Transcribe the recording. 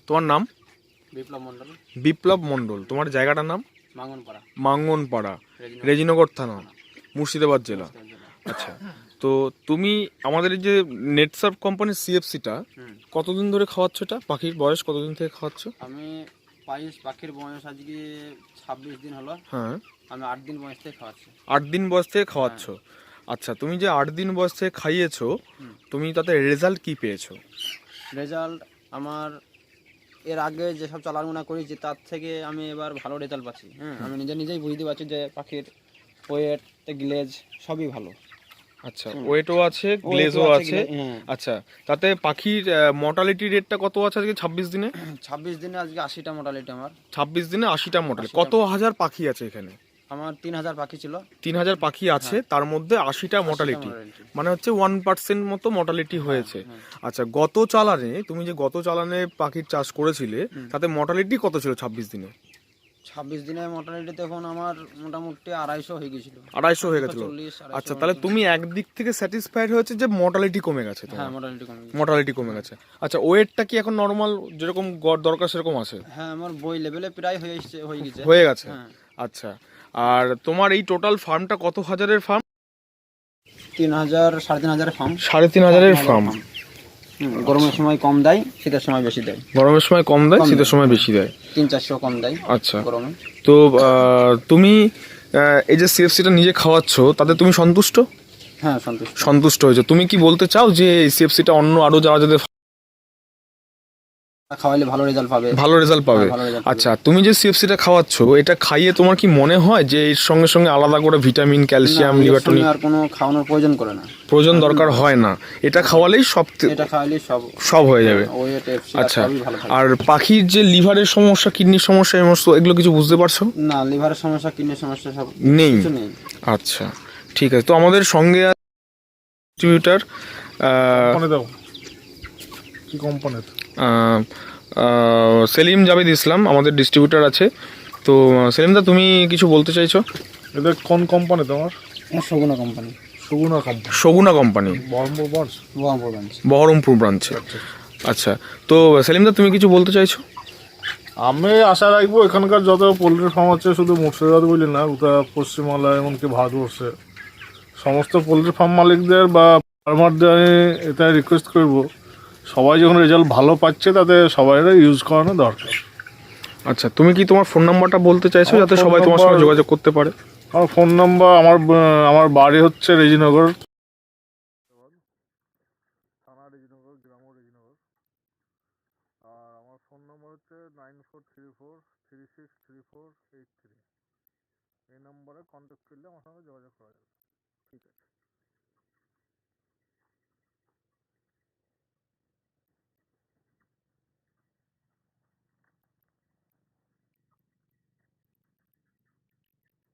তোমার নাম? বিপ্লব মণ্ডল। বিপ্লব মণ্ডল। তোমার জায়গাটার নাম? মাঙ্গনপাড়া। মাঙ্গনপাড়া, রেজিনগর থানা, মুর্শিদাবাদ জেলা। আচ্ছা, তো তুমি আমাদের এই যে নেটসার্ফ কোম্পানির সিএফসিটা কতদিন ধরে খাওয়াচ্ছ? এটা পাখির বয়স কতদিন থেকে খাওয়াচ্ছ? আমি পাখির বয়স আজকে 26 দিন হলো। হ্যাঁ, আমি 8 দিন বয়স থেকে খাওয়াচ্ছি। 8 দিন বয়স থেকে খাওয়াচ্ছ? আচ্ছা, তুমি যে 8 দিন বয়স থেকে খাইয়েছো, তুমি তাতে রেজাল্ট কি পেয়েছো? রেজাল্ট আমার এর আগে যেসব চালানো করেছি তার থেকে আমি এবার ভালো রেজাল্ট পাচ্ছি। আমি নিজেই বুঝতে পারছি যে পাখির ওয়েট, গ্লেজ সবই ভালো। আচ্ছা, ওয়েটও আছে, গ্লেজও আছে। আচ্ছা, তাতে পাখির মর্টালিটি রেটটা কত আছে আজকে 26 দিনে? 26 দিনে আজকে 80টা মর্টালিটি আমার। 26 দিনে 80টা মর্টালিটি। কত হাজার পাখি আছে এখানে? আমার 3000 পাখি ছিল। 3000 পাখি আছে, তার মধ্যে 80টা মর্টালিটি, মানে হচ্ছে 1% মতো মর্টালিটি হয়েছে। আচ্ছা, গত চালানে তুমি যে গত চালানে পাখির চাষ করেছিলে তাতে মর্টালিটি কত ছিল 26 দিনে? 26 দিনে মর্টালিটি তখন আমার মোটামুটি 250 হয়ে গেছিল। 250 হয়ে গেছিল। আচ্ছা, তাহলে তুমি একদিক থেকে স্যাটিসফাইড হয়েছে যে মর্টালিটি কমে গেছে? হ্যাঁ, মর্টালিটি কমে গেছে। আচ্ছা, ওয়েটটা কি এখন নরমাল যেরকম দরকার সেরকম আছে? হ্যাঁ, আমার বই লেভেলে প্রায় হয়ে গেছে। আচ্ছা, আর তোমার এই টোটাল ফার্মটা কত হাজারের ফার্ম? 3000 3500 ফার্ম। 3500 ফার্ম। গরমের সময় কম দেয়, শীতের সময় বেশি দেয়। গরমের সময় কম দেয়, শীতের সময় বেশি দেয়। 300-400 কম দেয়। আচ্ছা, গরমে। তো তুমি এই যে সিএফসিটা নিজে খাওয়াচ্ছ তাতে তুমি সন্তুষ্ট? হ্যাঁ, সন্তুষ্ট হয়েছে। তুমি কি বলতে চাও যে এই সিএফসিটা অন্য আরো যারা যাদের খাওয়ালে ভালো রেজাল্ট পাবে? ভালো রেজাল্ট পাবে। আচ্ছা, তুমি যে সিএফসিটা খাওয়াচ্ছ এটা খাইয়ে তোমার কি মনে হয় যে এর সঙ্গে সঙ্গে আলাদা করে ভিটামিন, ক্যালসিয়াম, লিভার টনিক আর কোনো খাওয়ানোর প্রয়োজন করে না? প্রয়োজন দরকার হয় না, এটা খাওয়ালেই সব হয়ে যাবে? আচ্ছা, আর পাখির যে লিভারের সমস্যা, কিডনির সমস্যা, এগুলো কিছু বুঝতে পারছো? না, লিভারের সমস্যা, কিডনির সমস্যা সব নেই। আচ্ছা, ঠিক আছে। তো আমাদের সঙ্গে ডিস্ট্রিবিউটার কি কোম্পানির? সেলিম জাভেদ ইসলাম আমাদের ডিস্ট্রিবিউটার আছে। তো সেলিমদা, তুমি কিছু বলতে চাইছো? এটা কোন কোম্পানি তোমার? সগুনা কোম্পানি। সগুনা কোম্পানি, বহরমপুর ব্রাঞ্চে। আচ্ছা, তো সেলিমদা তুমি কিছু বলতে চাইছো? আমি আশা রাখবো এখানকার যত পোলট্রি ফার্ম আছে, শুধু মুর্শিদাবাদ বলি না, গোটা পশ্চিমবাংলা এমনকি ভারতবর্ষে সমস্ত পোলট্রি ফার্ম মালিকদের বা ফার্মারদের আমি এটাই রিকোয়েস্ট করবো, সবাই যখন রেজাল্ট ভালো পাচ্ছে তাতে সবাই ইউজ করানো দরকার। আচ্ছা, তুমি কি তোমার ফোন নাম্বারটা বলতে চাইছো যাতে সবাই তোমার সঙ্গে যোগাযোগ করতে পারে? আমার ফোন নাম্বার, আমার বাড়ি হচ্ছে রেজিনগর থানা, রেজিনগর গ্রাম রেজিনগর। আর আমার ফোন নাম্বার হচ্ছে 9434363483। এই নম্বরে কন্ট্যাক্ট করলে আমার সঙ্গে যোগাযোগ করা যাবে। ঠিক আছে।